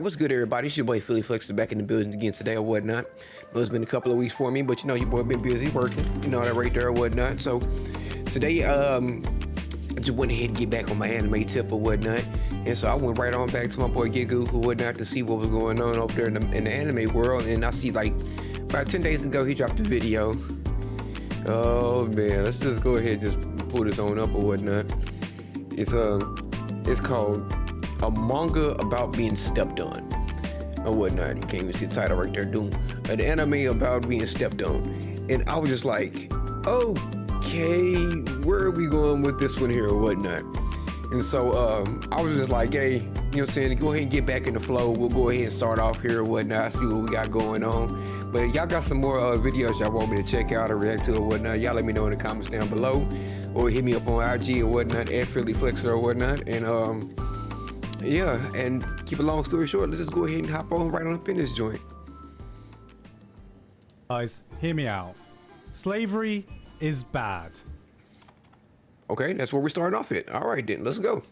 what's good, everybody? It's your boy Phlexer back in the building again today or whatnot. It's been a couple of weeks for me, but you know your boy been busy working, you know that right there or whatnot. So today, I just went ahead and get back on my anime tip or whatnot, and so I went right on back to my boy Gigu or whatnot to see what was going on over there in the anime world. And I see like about 10 days ago he dropped a video. Oh man, let's just go ahead and just pull this on up or whatnot. It's called a manga about being stepped on or whatnot. You can't even see the title right there. Doom, an anime about being stepped on. And I was just like, okay, where are we going with this one here or whatnot? And so I was just like, hey, you know what I'm saying, go ahead and get back in the flow. We'll go ahead and start off here or whatnot, see what we got going on. But y'all got some more videos y'all want me to check out or react to or whatnot, y'all let me know in the comments down below, or hit me up on IG or whatnot, at Phlexer or whatnot. And yeah, and keep a long story short, let's just go ahead and hop on right on up in this joint. Guys, hear me out. Slavery is bad. Okay, that's where we're starting off at. All right then, let's go.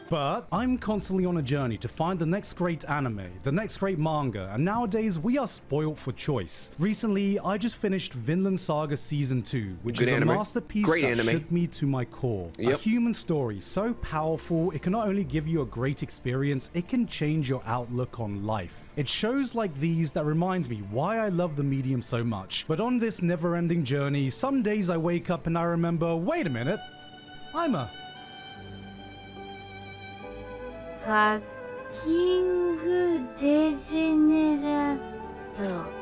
But I'm constantly on a journey to find the next great anime, the next great manga, and nowadays we are spoiled for choice. Recently, I just finished Vinland Saga Season 2, which Good is anime. a masterpiece Great that anime. shook me to my core. Yep. A human story, so powerful, it can not only give you a great experience, it can change your outlook on life. It's shows like these that reminds me why I love the medium so much. But on this never-ending journey, some days I wake up and I remember, wait a minute, I'm a...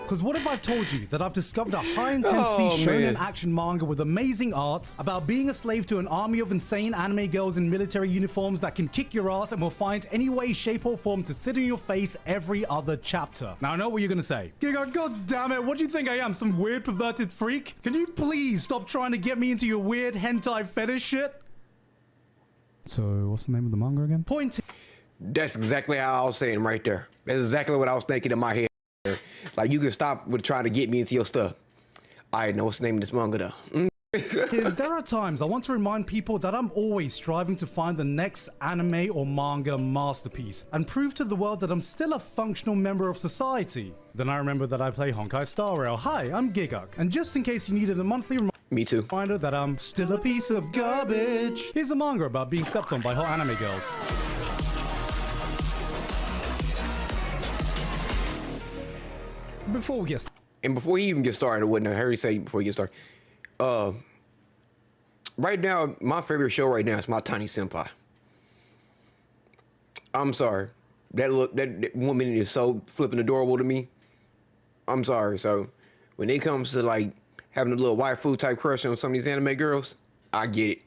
Because what if I told you that I've discovered a high-intensity shonen action manga with amazing art about being a slave to an army of insane anime girls in military uniforms that can kick your ass and will find any way, shape, or form to sit in your face every other chapter? Now I know what you're gonna say. Giga, god damn it, what do you think I am, some weird perverted freak? Can you please stop trying to get me into your weird hentai fetish shit? So, what's the name of the manga again? Point. That's exactly how I was saying right there. That's exactly what I was thinking in my head. Like, you can stop with trying to get me into your stuff. I know what's the name of this manga though. Because there are times I want to remind people that I'm always striving to find the next anime or manga masterpiece and prove to the world that I'm still a functional member of society. Then I remember that I play Honkai Star Rail. Hi, I'm Giguk. And just in case you needed a monthly Me too. reminder that I'm still a piece of garbage, here's a manga about being stepped on by hot anime girls. Before we get started. And before he even get started, or whatnot, I heard you say before you get started. Right now, my favorite show right now is My Tiny Senpai. I'm sorry. That woman is so flipping adorable to me. I'm sorry. So when it comes to like having a little waifu type crush on some of these anime girls, I get it.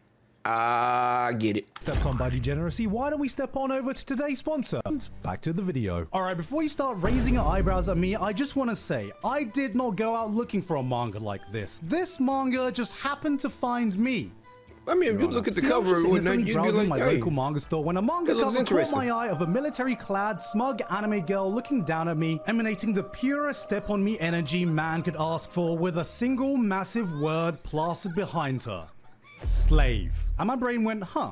I get it. Stepped on by degeneracy, why don't we step on over to today's sponsor? Back to the video. Alright, before you start raising your eyebrows at me, I just want to say, I did not go out looking for a manga like this. This manga just happened to find me. I mean, if you look at the cover and whatnot, you'd be browsing like, my hey, local manga store when a manga looks cover caught interesting. my eye of a military-clad, smug anime girl looking down at me, emanating the purest step-on-me energy man could ask for with a single massive word plastered behind her. Slave. And my brain went, huh.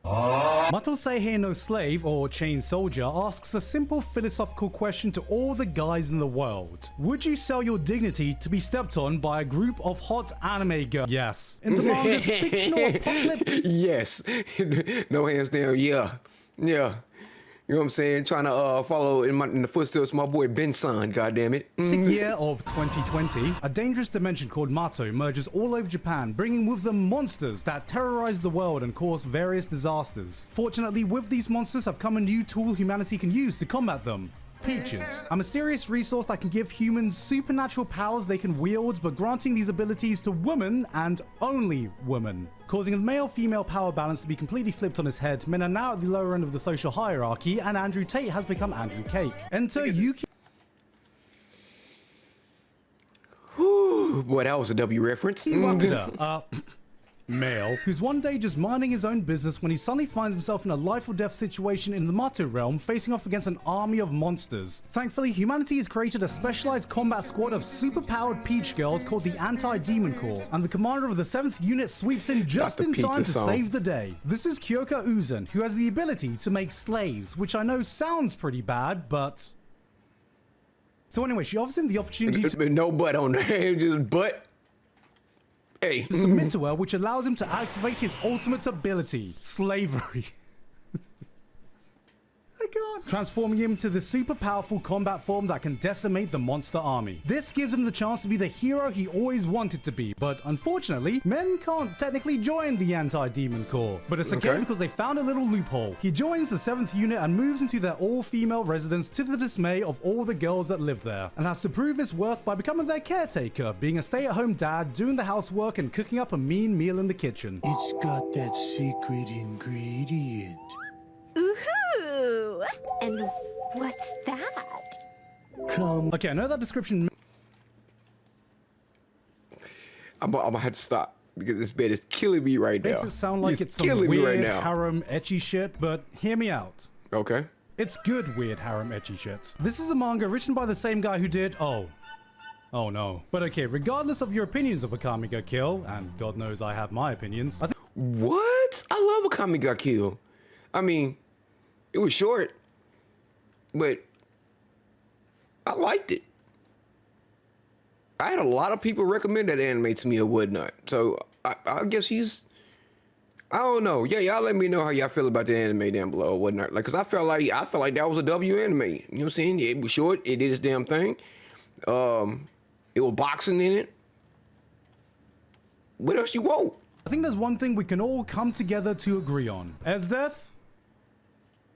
Mato Seihei no Slave, or Chain Soldier, asks a simple philosophical question to all the guys in the world. Would you sell your dignity to be stepped on by a group of hot anime girls? Yes. In the manga's fictional apocalypse. Yes. No hands down. Yeah. Yeah. You know what I'm saying? Trying to follow in the footsteps of my boy Ben-san, goddammit. Year of 2020, a dangerous dimension called Mato emerges all over Japan, bringing with them monsters that terrorize the world and cause various disasters. Fortunately, with these monsters have come a new tool humanity can use to combat them. Peaches, a mysterious resource that can give humans supernatural powers they can wield, but granting these abilities to women and only women, causing a male-female power balance to be completely flipped on is head. Men are now at the lower end of the social hierarchy, and Andrew Tate has become Andrew Cake. Enter Yuki. Whew, boy, that was a W reference. Wakada, male, who's one day just minding his own business when he suddenly finds himself in a life or death situation in the Mato realm, facing off against an army of monsters. Thankfully, humanity has created a specialized combat squad of super-powered peach girls called the Anti-Demon Corps, and the commander of the 7th unit sweeps in just in time to save the day. This is Kyoka Uzun, who has the ability to make slaves, which I know sounds pretty bad, but... So anyway, she offers him the opportunity to... No butt on there, just butt. Hey. Submit to her, which allows him to activate his ultimate ability, slavery. I can't. Transforming him to the super powerful combat form that can decimate the monster army. This gives him the chance to be the hero he always wanted to be, but unfortunately, men can't technically join the Anti-Demon Corps. But it's okay because they found a little loophole. He joins the 7th unit and moves into their all-female residence to the dismay of all the girls that live there, and has to prove his worth by becoming their caretaker, being a stay-at-home dad, doing the housework, and cooking up a mean meal in the kitchen. It's got that secret ingredient. Ooh, and what's that? Come. Okay, I know that description... I'm gonna have to stop because this bed is killing me right now. Makes it sound like it's some killing me weird right now. harem ecchi shit, but hear me out. Okay. It's good weird harem ecchi shit. This is a manga written by the same guy who did... Oh no. But okay, regardless of your opinions of Akame ga Kill, and God knows I have my opinions, I think What? I love Akame ga Kill. I mean, it was short, but I liked it. I had a lot of people recommend that anime to me or whatnot. So I guess I don't know. Yeah, y'all let me know how y'all feel about the anime down below or whatnot. Like, cause I felt like that was a W anime. You know what I'm saying? It was short. It did its damn thing. It was boxing in it. What else you want? I think there's one thing we can all come together to agree on. Esdeath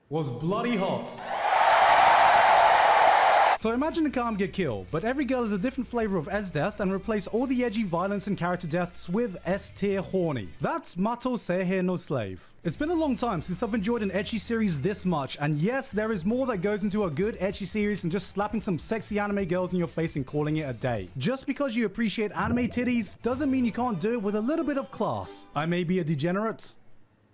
was bloody hot. So imagine Akame ga Kill, but every girl is a different flavor of Esdeath, and replace all the edgy violence and character deaths with S-tier horny. That's Mato Seihe no Slave. It's been a long time since I've enjoyed an ecchi series this much, and yes, there is more that goes into a good ecchi series than just slapping some sexy anime girls in your face and calling it a day. Just because you appreciate anime titties doesn't mean you can't do it with a little bit of class. I may be a degenerate,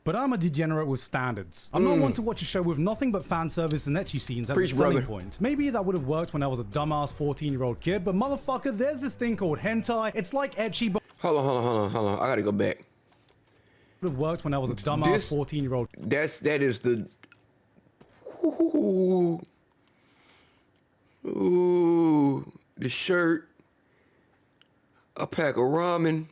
but I'm a degenerate with standards. I'm not one to watch a show with nothing but fan service and ecchi scenes as a selling point. Maybe that would have worked when I was a dumbass 14-year-old kid, but motherfucker, there's this thing called hentai. It's like ecchi, but... Hold on. I gotta go back. Would have worked when I was a dumbass 14-year-old. That is the... Ooh, the shirt, a pack of ramen,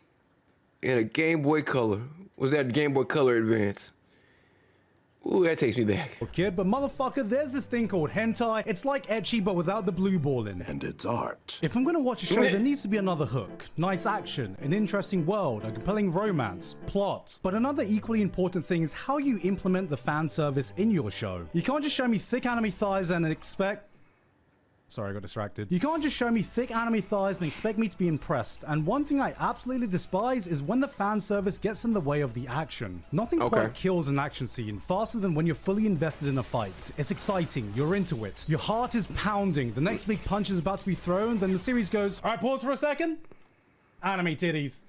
and a Game Boy Color. Was that Game Boy Color Advance? Ooh, that takes me back. Kid, but motherfucker, there's this thing called hentai. It's like ecchi, but without the blue ball in. And it's art. If I'm gonna watch a show, there needs to be another hook, nice action, an interesting world, a compelling romance, plot. But another equally important thing is how you implement the fan service in your show. You can't just show me thick anime thighs and expect... Sorry, I got distracted. You can't just show me thick anime thighs and expect me to be impressed. And one thing I absolutely despise is when the fan service gets in the way of the action. Nothing quite kills an action scene faster than when you're fully invested in a fight. It's exciting, you're into it, your heart is pounding, the next big punch is about to be thrown, then the series goes, alright, pause for a second. Anime titties.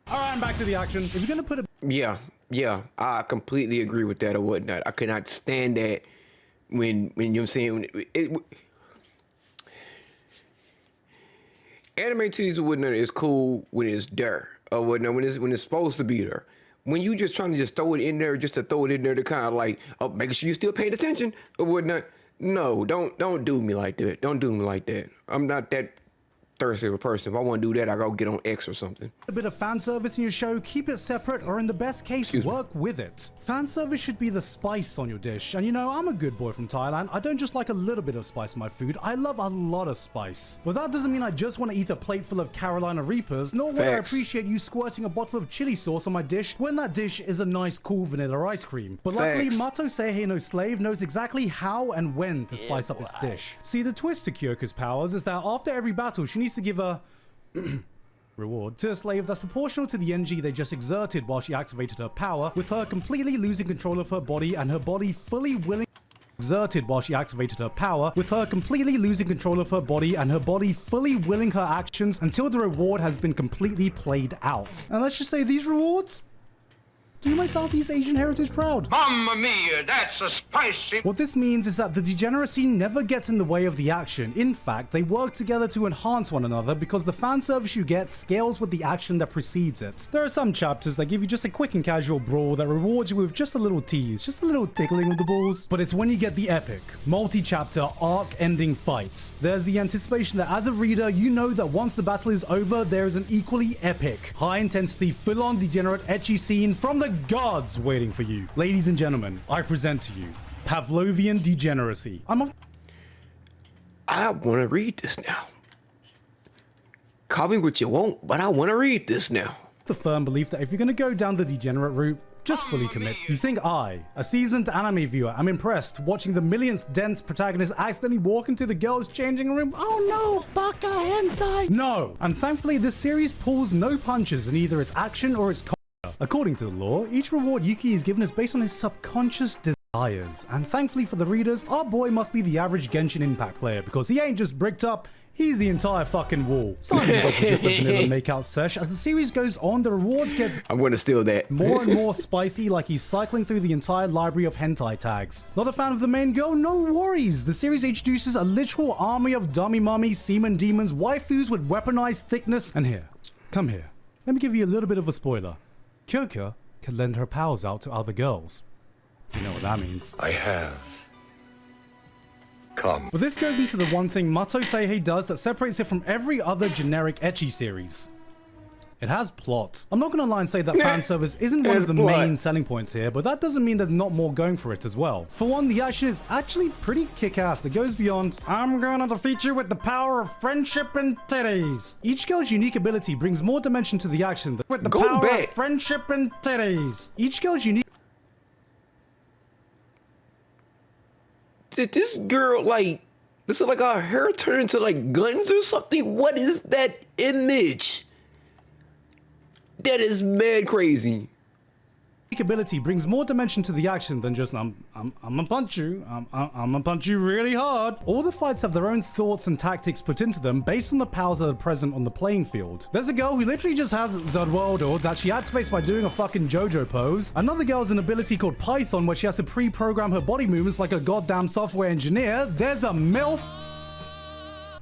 Alright, I'm back to the action. If you're gonna put a... Yeah, I completely agree with that or whatnot. I cannot stand that. When you know what I'm saying, anime titties or whatnot is cool when it's there or whatnot, when it's supposed to be there. When you just trying to just throw it in there just to throw it in there to kind of like, oh, making sure you still paying attention or whatnot. No, don't do me like that. Don't do me like that. I'm not that thirsty of a person. If I want to do that, I go get on X or something. A bit of fan service in your show, keep it separate, or in the best case, work with it. Fan service should be the spice on your dish. And you know, I'm a good boy from Thailand. I don't just like a little bit of spice in my food. I love a lot of spice. But that doesn't mean I just want to eat a plate full of Carolina Reapers, nor would I appreciate you squirting a bottle of chili sauce on my dish when that dish is a nice, cool vanilla ice cream. But luckily, Mato Seihe no Slave knows exactly how and when to spice up its dish. See, the twist to Kyoko's powers is that after every battle, she needs to give a reward to a slave that's proportional to the energy they just exerted while she activated her power, with her completely losing control of her body and her body fully willing exerted while she activated her power, with her completely losing control of her body and her body fully willing her actions until the reward has been completely played out. And let's just say these rewards do my Southeast Asian heritage proud. Mamma mia, that's a spicy... What this means is that the degeneracy never gets in the way of the action. In fact, they work together to enhance one another because the fan service you get scales with the action that precedes it. There are some chapters that give you just a quick and casual brawl that rewards you with just a little tease, just a little tickling of the balls. But it's when you get the epic, multi-chapter, arc-ending fights. There's the anticipation that as a reader, you know that once the battle is over, there is an equally epic, high-intensity, full-on degenerate ecchi scene from the gods waiting for you. Ladies and gentlemen, I present to you Pavlovian degeneracy. I want to read this now. Call me what you want, but I want to read this now. The firm belief that if you're going to go down the degenerate route, just fully commit. You think I, a seasoned anime viewer, am impressed watching the millionth dense protagonist accidentally walk into the girls' changing room? Oh no, baka hentai! No! And thankfully this series pulls no punches in either its action or its according to the lore, each reward Yuki is given is based on his subconscious desires, and thankfully for the readers, our boy must be the average Genshin Impact player because he ain't just bricked up, he's the entire fucking wall. Starting off with just a vanilla makeout sesh, as the series goes on, the rewards get I'm gonna steal that. more and more spicy, like he's cycling through the entire library of hentai tags. Not a fan of the main girl? No worries. The series introduces a literal army of dummy mummies, semen demons, waifus with weaponized thickness, and here, come here. Let me give you a little bit of a spoiler. Kyoko can lend her powers out to other girls. You know what that means. I have come. But this goes into the one thing Mato Seihei does that separates it from every other generic ecchi series. It has plot. I'm not gonna lie and say that fan service isn't one of the main selling points here, but that doesn't mean there's not more going for it as well. For one, the action is actually pretty kick-ass that goes beyond, I'm gonna defeat you with the power of friendship and titties. Each girl's unique ability brings more dimension to the action than with the power of friendship and titties. Each girl's unique... Did this girl, like, this is like her hair turn into like guns or something? What is that image? That is mad crazy. Ability brings more dimension to the action than just I'm gonna punch you. I'm gonna punch you really hard. All the fights have their own thoughts and tactics put into them based on the powers that are present on the playing field. There's a girl who literally just has Zodwaldo that she activates by doing a fucking JoJo pose. Another girl has an ability called Python where she has to pre-program her body movements like a goddamn software engineer. There's a MILF.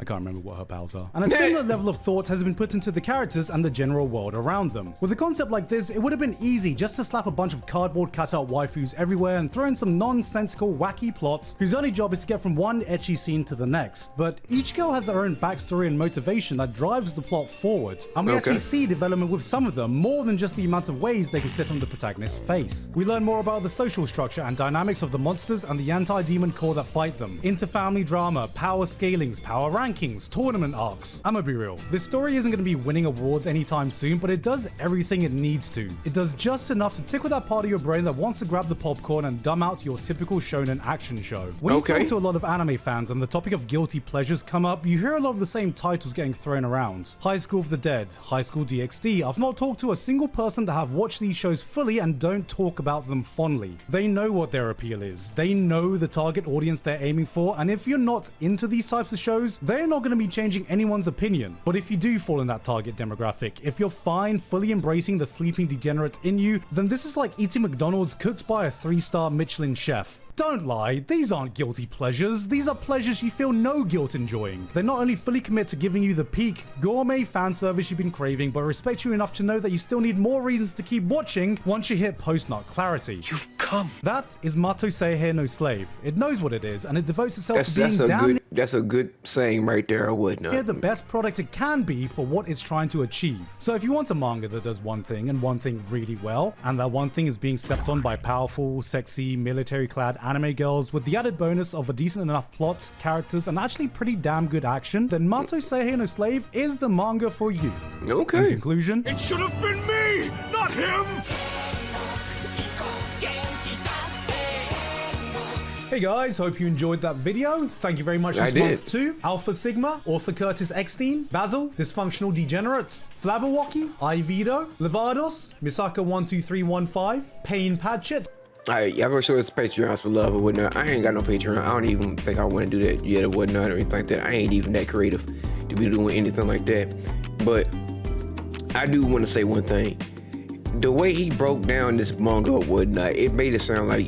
I can't remember what her powers are. And a similar level of thought has been put into the characters and the general world around them. With a concept like this, it would have been easy just to slap a bunch of cardboard cutout waifus everywhere and throw in some nonsensical, wacky plots whose only job is to get from one ecchi scene to the next. But each girl has their own backstory and motivation that drives the plot forward. And we actually see development with some of them, more than just the amount of ways they can sit on the protagonist's face. We learn more about the social structure and dynamics of the monsters and the anti-demon core that fight them. Inter-family drama, power scalings, power rankings, tournament arcs. I'ma be real, this story isn't going to be winning awards anytime soon, but it does everything it needs to. It does just enough to tickle that part of your brain that wants to grab the popcorn and dumb out your typical shonen action show. When you talk to a lot of anime fans and the topic of guilty pleasures come up, you hear a lot of the same titles getting thrown around. High School of the Dead, High School DxD. I've not talked to a single person that have watched these shows fully and don't talk about them fondly. They know what their appeal is. They know the target audience they're aiming for, and if you're not into these types of shows, they're not going to be changing anyone's opinion. But if you do fall in that target demographic, if you're fine fully embracing the sleeping degenerate in you, then this is like eating McDonald's cooked by a 3-star Michelin chef. Don't lie, these aren't guilty pleasures. These are pleasures you feel no guilt enjoying. They not only fully commit to giving you the peak gourmet fan service you've been craving, but respect you enough to know that you still need more reasons to keep watching once you hit post-nut clarity. You've come. That is Mato Seihei no Slave. It knows what it is, and it devotes itself to being that's a good saying right there, I would not. The best product it can be for what it's trying to achieve. So if you want a manga that does one thing and one thing really well, and that one thing is being stepped on by powerful, sexy, military-clad anime girls with the added bonus of a decent enough plot, characters, and actually pretty damn good action, then Mato Seihei no Slave is the manga for you. Okay. In conclusion, It should have been me, not him! hey guys, hope you enjoyed that video. Thank you very much this month to Alpha Sigma, Author Curtis Eckstein, Basil, Dysfunctional Degenerate, Flabberwocky, Ivido, Levados, Misaka12315, Pain Padgett, Alright, y'all go show us Patreons for love or whatnot. I ain't got no Patreon. I don't even think I want to do that yet or whatnot or anything like that. I ain't even that creative to be doing anything like that. But I do want to say one thing. The way he broke down this manga or whatnot, it made it sound like,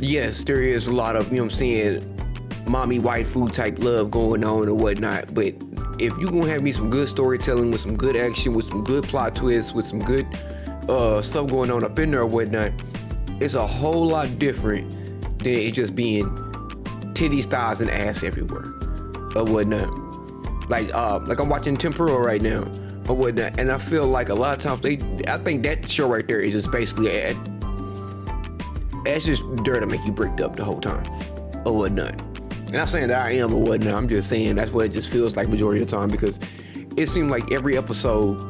yes, there is a lot of, you know what I'm saying, mommy waifu type love going on or whatnot. But if you gonna have me some good storytelling with some good action, with some good plot twists, with some good stuff going on up in there or whatnot, it's a whole lot different than it just being titties, thighs, and ass everywhere or whatnot. Like I'm watching Tempura right now or whatnot, and I feel like a lot of times I think that show right there is just basically that's just dirt to make you bricked up the whole time or whatnot. And I'm not saying that I am or whatnot. I'm just saying that's what it just feels like majority of the time, because it seems like every episode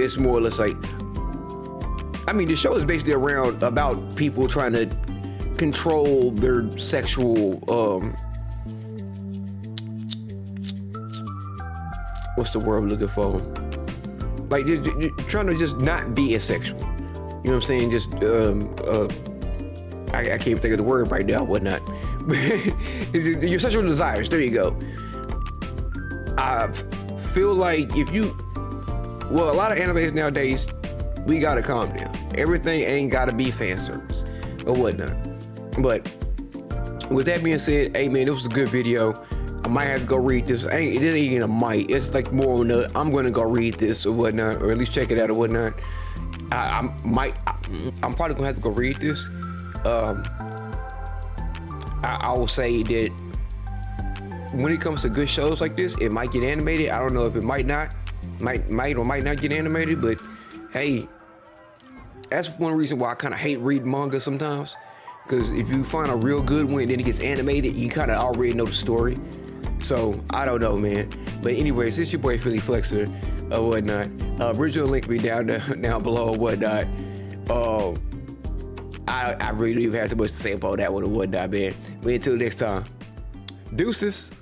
it's more or less like, I mean, the show is basically about people trying to control their sexual, what's the word I'm looking for? Like, trying to just not be asexual. You know what I'm saying? Just, I can't even think of the word right now, whatnot. Your sexual desires, there you go. I feel like a lot of animes nowadays, we gotta calm down. Everything ain't gotta be fan service or whatnot. But with that being said, hey man, it was a good video. I might have to go read this. It ain't even a might. It's like more on the I'm gonna go read this or whatnot, or at least check it out or whatnot. I'm probably gonna have to go read this. I will say that when it comes to good shows like this, it might get animated. I don't know if it might not get animated, but hey, that's one reason why I kind of hate reading manga sometimes, because if you find a real good one and then it gets animated, you kind of already know the story. So I don't know, man. But anyways, it's your boy Phlexer or whatnot. Original link will be down below or whatnot. I really don't even have too much to say about that one or whatnot, man. But until next time, deuces.